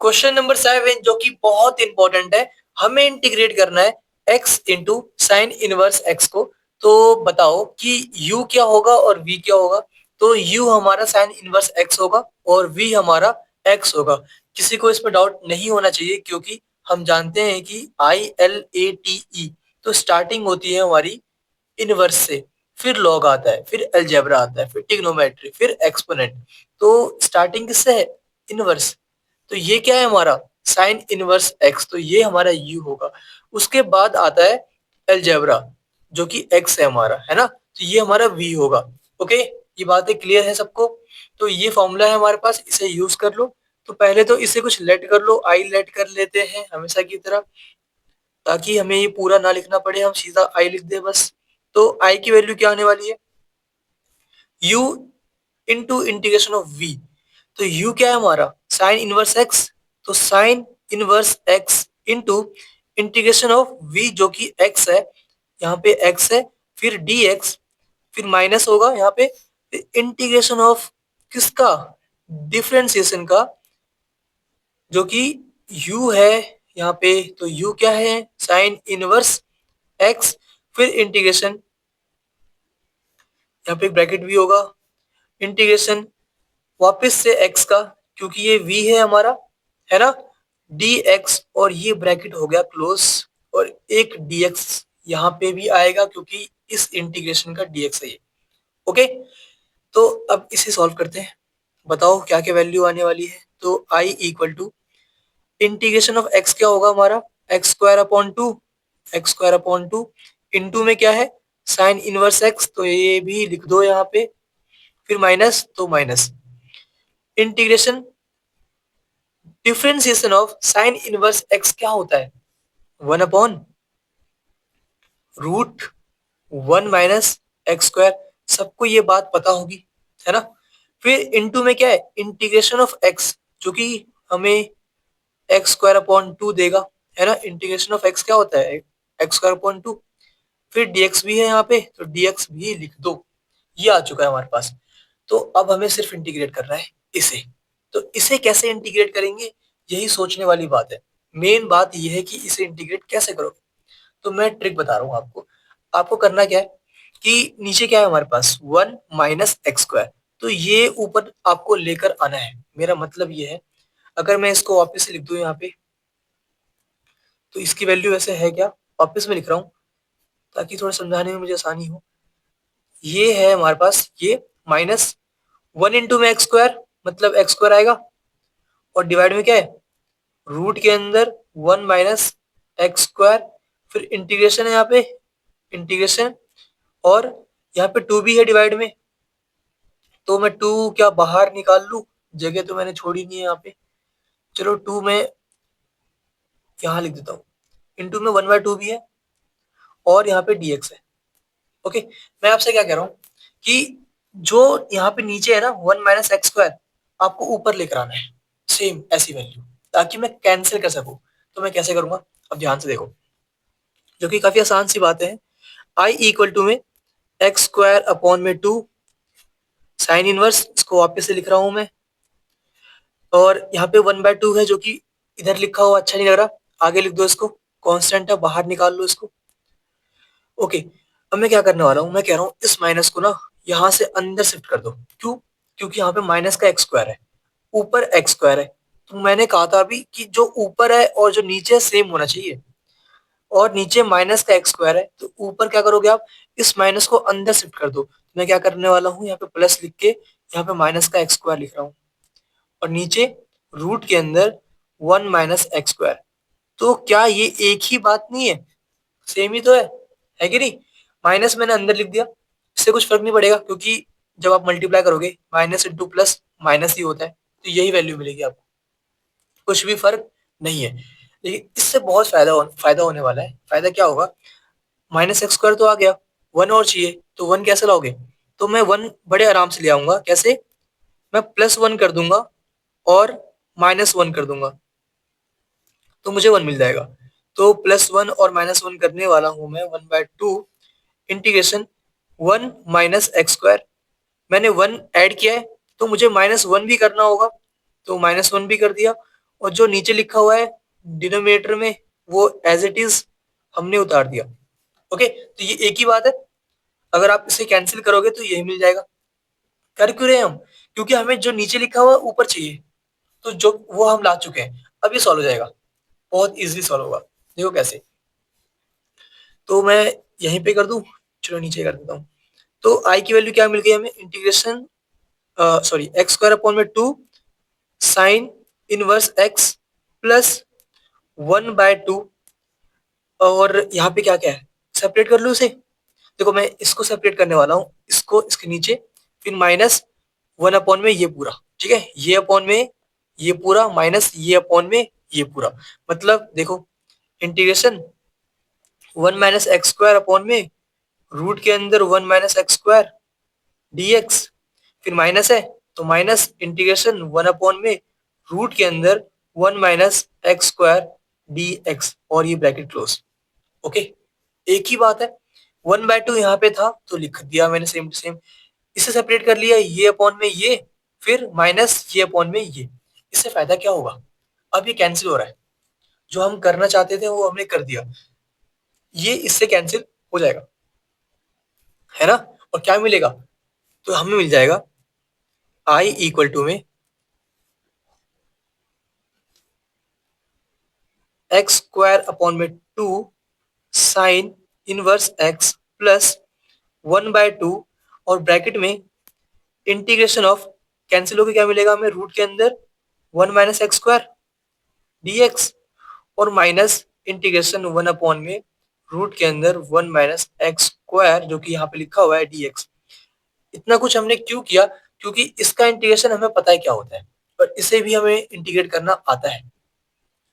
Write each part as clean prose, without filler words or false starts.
Question number 7 जो कि बहुत इंपॉर्टेंट है, हमें इंटीग्रेट करना है x into sine inverse x को। तो बताओ कि u क्या होगा और v क्या होगा। तो u हमारा साइन इनवर्स x होगा और v हमारा x होगा। किसी को इसमें डाउट नहीं होना चाहिए क्योंकि हम जानते हैं कि ILATE तो स्टार्टिंग होती है हमारी इनवर्स से, फिर लॉग आता है, फिर अलजेब्रा आता है, फिर ट्रिग्नोमेट्री, फिर एक्सपोनेंट। तो स्टार्टिंग किससे है? इनवर्स। तो ये क्या है हमारा? साइन इनवर्स एक्स, तो ये हमारा यू होगा। उसके बाद आता है अलजेब्रा जो कि एक्स है हमारा, है ना, तो ये हमारा वी होगा। ओके, ये बातें क्लियर है सबको? तो ये फॉर्मूला है हमारे पास, इसे यूज कर लो। तो पहले तो इसे कुछ लेट कर लो, आई लेट कर लेते हैं हमेशा की तरह, ताकि हमें ये पूरा ना लिखना पड़े, हम सीधा आई लिख दे बस। तो आई की वैल्यू क्या आने वाली है? u into integration of v। तो u क्या है हमारा? Sine inverse x। तो sine inverse x into integration of v जो कि x है, यहाँ पे x है, फिर dx, फिर माइनस होगा यहाँ पे, फिर इंटीग्रेशन ऑफ किसका? डिफरेंशिएशन का, जो कि u है यहाँ पे। तो u क्या है? साइन इनवर्स x, फिर इंटीग्रेशन, यहाँ पे ब्रैकेट भी होगा, इंटीग्रेशन वापस से x का, क्योंकि ये v है हमारा, है ना, dx, और ये ब्रैकेट हो गया क्लोज, और एक dx यहाँ पे भी आएगा क्योंकि इस इंटीग्रेशन का dx है ये। ओके, तो अब इसे सॉल्व करते हैं। बताओ क्या क्या वैल्यू आने वाली है। तो i equal to integration of x क्या होगा हमारा? X square upon two, x square upon two, into में क्या है? साइन इनवर्स x, तो ये भी लिख दो यहाँ पे, फिर माइनस, तो minus integration differentiation of sine inverse x क्या होता है? 1 upon root 1 minus x square. सबको ये बात पता होगी, है ना। फिर इनटू में क्या है? इंटीग्रेशन ऑफ एक्स, जो कि हमें एक्स स्क्वायर अपॉन टू देगा, है ना। इंटीग्रेशन ऑफ एक्स क्या होता है? X square upon to. फिर डीएक्स भी है यहाँ पे, तो डीएक्स भी लिख दो। ये आ चुका है हमारे पास। तो अब हमें सिर्फ इंटीग्रेट करना है इसे। तो इसे कैसे इंटीग्रेट करेंगे, यही सोचने वाली बात है। मेन बात यह है कि इसे इंटीग्रेट कैसे करोगे। तो मैं ट्रिक बता रहा हूँ आपको। आपको करना क्या है कि नीचे क्या है हमारे पास? 1 - x²। तो ये ऊपर आपको लेकर आना है। मेरा मतलब ये है, अगर मैं इसको वापस से लिख दूं यहाँ पे, तो इसकी वैल्यू ऐसे है क्या? वापस में लिख रहा हूँ ताकि थोड़ा समझाने में मुझे आसानी हो। ये है हमारे पास ये माइनस 1 में x², मतलब x² आएगा, और डिवाइड में क्या है? रूट के अंदर 1 - x², फिर इंटीग्रेशन है यहाँ पे, इंटीग्रेशन, और यहाँ पे 2 भी है डिवाइड में। तो मैं 2 क्या बाहर निकाल लूं? जगह तो मैंने छोड़ी नहीं है यहाँ पे। चलो 2 में यहाँ लिख देता हूँ, इंटू में 1/2 भी है, और यहाँ पे dx है। ओके, मैं आपसे क्या कह रहा हूँ कि जो यहाँ पे नीचे है ना 1 - x², आपको ऊपर लेकर आना है सेम ऐसी वैल्यू, ताकि मैं कैंसिल कर सकूं। तो मैं कैसे करूंगा? अब ध्यान से देखो, जो कि काफी आसान सी बात है। आई इक्वल टू में x² अपॉन में 2 साइन इनवर्स, इसको वापस से लिख रहा हूं मैं, और यहाँ पे 1/2 है जो कि इधर लिखा हुआ अच्छा नहीं लग रहा, आगे लिख दो इसको, कांस्टेंट है, बाहर निकाल लो इसको। ओके, अब मैं क्या करने वाला हूँ, मैं कह रहा हूँ इस माइनस को ना यहाँ से अंदर शिफ्ट कर दो। क्यों? क्योंकि यहाँ पे माइनस का x² है, ऊपर x² है। तो मैंने कहा था अभी कि जो ऊपर है और जो नीचे है सेम होना चाहिए, और नीचे माइनस का x² है, तो ऊपर क्या करोगे आप? इस माइनस को अंदर शिफ्ट कर दो। तो मैं क्या करने वाला हूँ, यहाँ पे प्लस लिख के यहाँ पे माइनस का x² लिख रहा हूँ, और नीचे रूट के अंदर 1 - x²। तो क्या ये एक ही बात नहीं है? सेम ही तो है कि नहीं? माइनस मैंने अंदर लिख दिया, इससे कुछ फर्क नहीं पड़ेगा, क्योंकि जब आप मल्टीप्लाई करोगे माइनस इंटू प्लस माइनस ही होता है, तो यही वैल्यू मिलेगी आपको, कुछ भी फर्क नहीं है। लेकिन इससे बहुत फायदा होने वाला है। फायदा क्या होगा? -x² तो आ गया, 1 और चाहिए, तो 1 कैसे लाओगे? तो मैं 1 बड़े आराम से ले आऊंगा। कैसे? मैं +1 कर दूंगा और -1 कर दूंगा, तो मुझे 1 मिल जाएगा। तो +1 और -1 करने वाला हूं मैं 1/2 इंटीग्रेशन 1 - x²। मैंने 1 ऐड किया है, तो मुझे -1 भी करना होगा, तो -1 भी कर दिया, और जो नीचे लिखा हुआ है डिनोमिनेटर में वो एज इट इज हमने उतार दिया। ओके, तो ये एक ही बात है। अगर आप इसे कैंसिल करोगे तो यही मिल जाएगा। कर क्यों रहे हैं हम? क्योंकि हमें जो नीचे लिखा हुआ है ऊपर चाहिए, तो जो वो हम ला चुके हैं। अब ये सॉल्व हो जाएगा, बहुत इजीली सॉल्व होगा। देखो कैसे। तो मैं यहीं पे कर दूं, चलो नीचे कर देता हूँ। तो आई की वैल्यू क्या मिल गई हमें? Integration sorry x square upon में 2 साइन इनवर्स एक्स प्लस 1/2। और यहाँ पे क्या क्या है, सेपरेट कर लूँ इसे। देखो मैं इसको सेपरेट करने वाला हूँ, इसको इसके नीचे, फिर माइनस 1 अपॉन में ये पूरा, ठीक है, ये अपॉन में ये पूरा माइनस ये अपॉन में ये पूरा। मतलब देखो, इंटीग्रेशन 1 - x² अपॉन में रूट के अंदर 1 - x² dx, फिर माइनस है तो माइनस इंटीग्रेशन 1 अपॉन में रूट के अंदर 1 - x² dx, और ये ब्रैकेट क्लोज। ओके, एक ही बात है। 1/2 यहाँ पे था तो लिख दिया मैंने सेम टू सेम। इसे सेपरेट कर लिया, ये अपॉन में ये, फिर माइनस ये अपॉन में ये। इससे फायदा क्या होगा? अब ये कैंसिल हो रहा है, जो हम करना चाहते थे वो हमने कर दिया, ये इससे कैंसिल हो जाएगा, है ना। और क्या मिलेगा? तो हमें मिल जाएगा आई इक्वल टू में x² अपॉन में 2 साइन इनवर्स x प्लस 1/2, और ब्रैकेट में इंटीग्रेशन ऑफ, कैंसिल होकर क्या मिलेगा हमें? रूट के अंदर 1 - x² dx, और माइनस इंटीग्रेशन 1 अपॉन में रूट के अंदर 1 - x² जो कि यहाँ पे लिखा हुआ है dx। इतना कुछ हमने क्यों किया? क्योंकि इसका इंटीग्रेशन हमें पता है क्या होता है, और इसे भी हमें इंटीग्रेट करना आता है।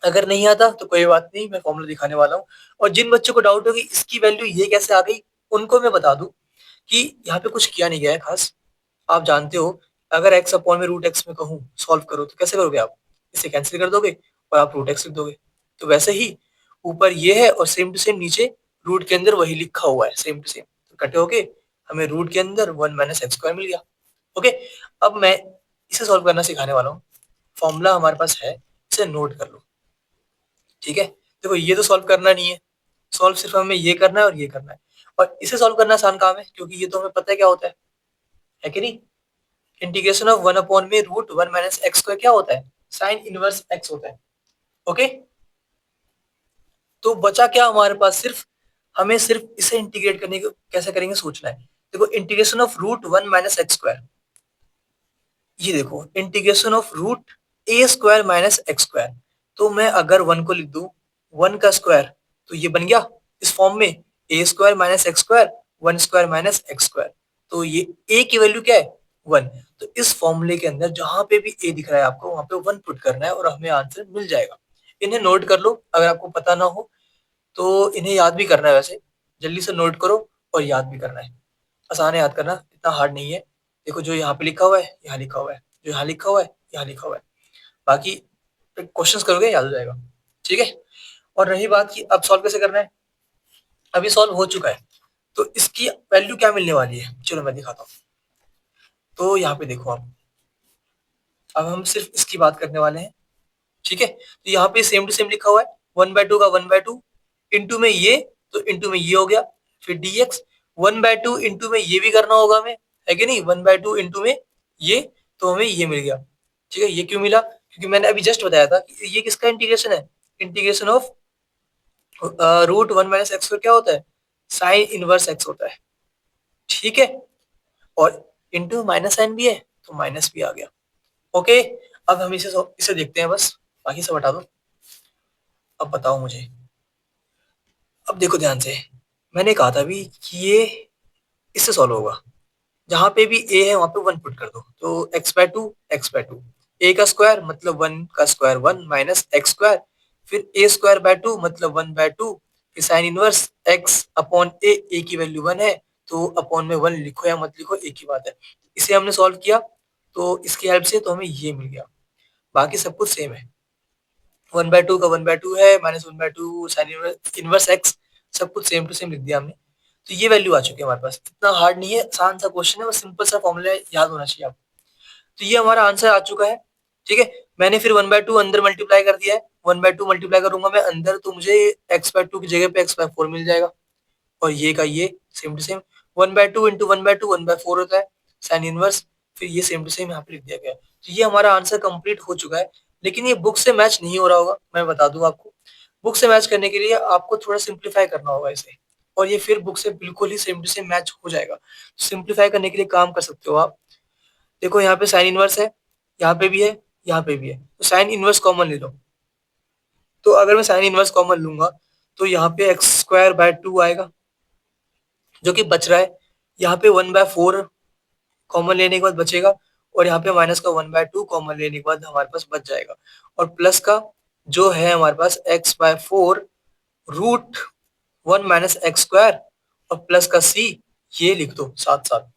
अगर नहीं आता तो कोई बात नहीं, मैं फॉर्मूला दिखाने वाला हूँ। और जिन बच्चों को डाउट होगी इसकी वैल्यू ये कैसे आ गई, उनको मैं बता दूं कि यहाँ पे कुछ किया नहीं गया है खास। आप जानते हो, अगर x अपॉन में रूट एक्स में कहूँ सॉल्व करो तो कैसे करोगे आप? इसे कैंसिल कर दोगे और आप रूट एक्स लिख दोगे। तो वैसे ही ऊपर ये है और सेम टू सेम नीचे रूट के अंदर वही लिखा हुआ है सेम टू सेम, तो कटे होके हमें रूट के अंदर 1 - x² मिल गया। ओके, अब मैं इसे सॉल्व करना सिखाने वाला हूँ। फॉर्मूला हमारे पास है, इसे नोट कर लो, ठीक है। देखो ये तो सॉल्व करना नहीं है, सॉल्व सिर्फ हमें ये करना है और ये करना है। और इसे सॉल्व करना आसान काम है, क्योंकि ये तो हमें पता है क्या होता है कि नहीं? इंटीग्रेशन ऑफ 1 अपॉन में रूट 1 - x² क्या होता है? साइन इनवर्स x होता है। ओके, तो बचा क्या हमारे पास? सिर्फ हमें सिर्फ इसे इंटीग्रेट करने को कैसे करेंगे सोचना है। देखो इंटीग्रेशन ऑफ रूट 1 - x², ये देखो integration of root a² - x²। तो मैं अगर 1 को लिख दूं 1 का स्क्वायर, तो ये बन गया इस फॉर्म में a² - x², 1² - x²। तो ये a की वैल्यू क्या है? 1। तो इस फॉर्मूले के अंदर जहां पे भी a दिख रहा है आपको वहां पे 1 पुट करना है और हमें आंसर मिल जाएगा। इन्हें नोट कर लो, अगर आपको पता ना हो तो इन्हें याद भी करना है। वैसे जल्दी से नोट करो और याद भी करना है। आसान है याद करना, इतना हार्ड नहीं है। देखो जो यहाँ पे लिखा हुआ है यहाँ लिखा हुआ है, जो यहाँ लिखा हुआ है यहाँ लिखा हुआ है। बाकी क्वेश्चंस करोगे याद हो जाएगा, ठीक है। और रही बात कि अब सॉल्व कैसे करना है, अभी सॉल्व हो चुका है तो इसकी वैल्यू क्या मिलने वाली है, चलो मैं दिखाता हूँ। तो यहाँ पे देखो आप, अब हम सिर्फ इसकी बात करने वाले हैं, ठीक है। तो यहाँ पे सेम टू सेम लिखा हुआ है, 1/2 का 1/2 इंटू में ये, तो इंटू में ये हो गया, फिर dx 1/2 इंटू में ये भी करना होगा हमें, है कि नहीं? 1/2 इंटू में ये, तो हमें ये मिल गया, ठीक है। ये क्यों मिला? क्योंकि मैंने अभी जस्ट बताया था कि ये किसका इंटीग्रेशन है? इंटीग्रेशन ऑफ रूट 1 - x² क्या होता है? साइन इनवर्स x होता है, ठीक है। और इंटू माइनस साइन भी है तो माइनस भी आ गया। ओके, अब हम इसे देखते हैं बस, बाकी सब हटा दो। अब बताओ मुझे, अब देखो ध्यान से, मैंने कहा था भी कि ये इससे सॉल्व होगा। जहां पे भी a है वहां पे 1 पुट कर दो, तो x/2 a का स्क्वायर मतलब 1 का स्क्वायर 1 माइनस x², फिर a²/2 मतलब 1/2, फिर sine inverse x upon a की वैल्यू 1 है तो अपॉन में 1 लिखो या मत लिखो एक ही बात है। इसे हमने सॉल्व किया तो इसकी हेल्प से तो हमें ये मिल गया, बाकी सब कुछ सेम है। 1/2 का 1/2 है, -1/2 साइन इनवर्स एक्स, सब कुछ सेम टू सेम लिख दिया हमने। तो ये वैल्यू आ चुकी है हमारे पास, इतना हार्ड नहीं है, आसान सा क्वेश्चन है, बस सिंपल सा फॉर्मूला याद होना चाहिए आपको। तो ये हमारा आंसर आ चुका है, ठीक है। मैंने फिर 1/2 अंदर मल्टीप्लाई कर दिया है, 1/2 मल्टीप्लाई करूंगा मैं अंदर तो मुझे x/2 की जगह पे x/4 मिल जाएगा, और ये का ये सेम टू सेम 1/2 इंटू 1/2 1/4 होता है साइन इनवर्स, फिर ये सेम टू सेम यहाँ पे लिख दिया गया है। तो ये हमारा आंसर कंप्लीट हो चुका है, लेकिन ये बुक से मैच नहीं हो रहा होगा, मैं बता दूं आपको। बुक से मैच करने के लिए आपको थोड़ा सिंप्लीफाई करना होगा इसे, और ये फिर बुक से बिल्कुल ही सेम टू सेम मैच हो जाएगा। सिंप्लीफाई करने के लिए काम कर सकते हो आप। देखो यहाँ पे साइन इनवर्स है, यहाँ पे भी है, यहाँ पे भी है, तो साइन इनवर्स कॉमन ले लो। तो अगर मैं साइन इनवर्स कॉमन लूंगा तो यहाँ पे x² बाय 2 आएगा जो कि बच रहा है, यहाँ पे 1/4 कॉमन लेने के बाद बचेगा, और यहाँ पे माइनस का 1/2 कॉमन लेने के बाद हमारे पास बच जाएगा, और प्लस का जो है हमारे पास x/4 रूट 1 - x², और प्लस का c, ये लिख दो साथ साथ।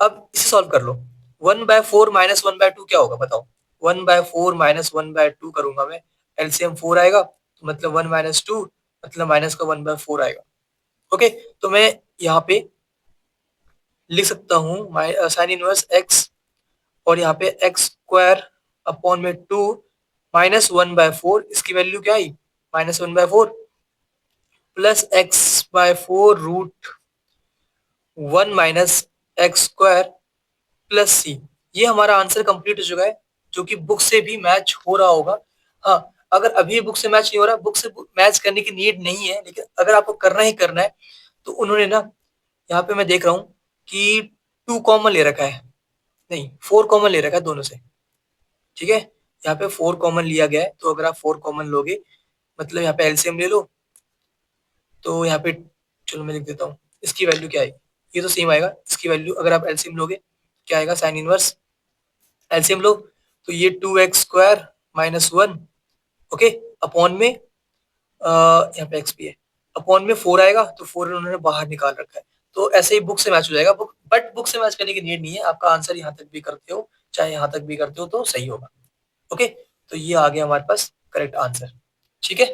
अब इसे सॉल्व कर लो। 1/4 - 1/2 क्या होगा बताओ? 1/4 - 1/2 करूंगा मैं, एलसीएम 4 आएगा, तो मतलब 1 - 2, मतलब माइनस का 1/4 आएगा। ओके, तो मैं यहाँ पे लिख सकता हूँ साइन इनवर्स x, और यहाँ पे x² अपॉन में 2 -1/4, इसकी वैल्यू क्या आई? -1/4, plus x/4 root 1 - x² plus C. ये हमारा आंसर कंप्लीट हो चुका है, जो कि बुक से भी मैच हो रहा होगा। हाँ, अगर अभी बुक से मैच नहीं हो रहा, बुक से मैच करने की नीड नहीं है, लेकिन अगर आपको करना ही करना है तो उन्होंने ना, यहाँ पे मैं देख रहा हूँ कि 2 कॉमन ले रखा है, नहीं 4 कॉमन ले रखा है दोनों से। ठीक है, यहाँ पे 4 कॉमन लिया गया है, तो अगर आप 4 कॉमन लोगे मतलब यहाँ पे एलसीएम ले लो, तो यहाँ पे चलो मैं लिख देता हूँ, इसकी वैल्यू क्या आएगी, ये तो सेम आएगा। इसकी वैल्यू अगर आप एलसीएम लोगे क्या आएगा, साइन इनवर्स एलसीएम लो, तो ये 2x² -1, ओके, अपॉन में यहाँ पे एक्स भी है, अपॉन में 4 आएगा, तो 4 उन्होंने बाहर निकाल रखा है। तो ऐसे ही बुक से मैच हो जाएगा, बुक से मैच करने की नीड नहीं है, आपका आंसर यहाँ तक भी करते हो चाहे यहाँ तक भी करते हो तो सही होगा। ओके, तो ये आ गया हमारे पास करेक्ट आंसर। ठीक है।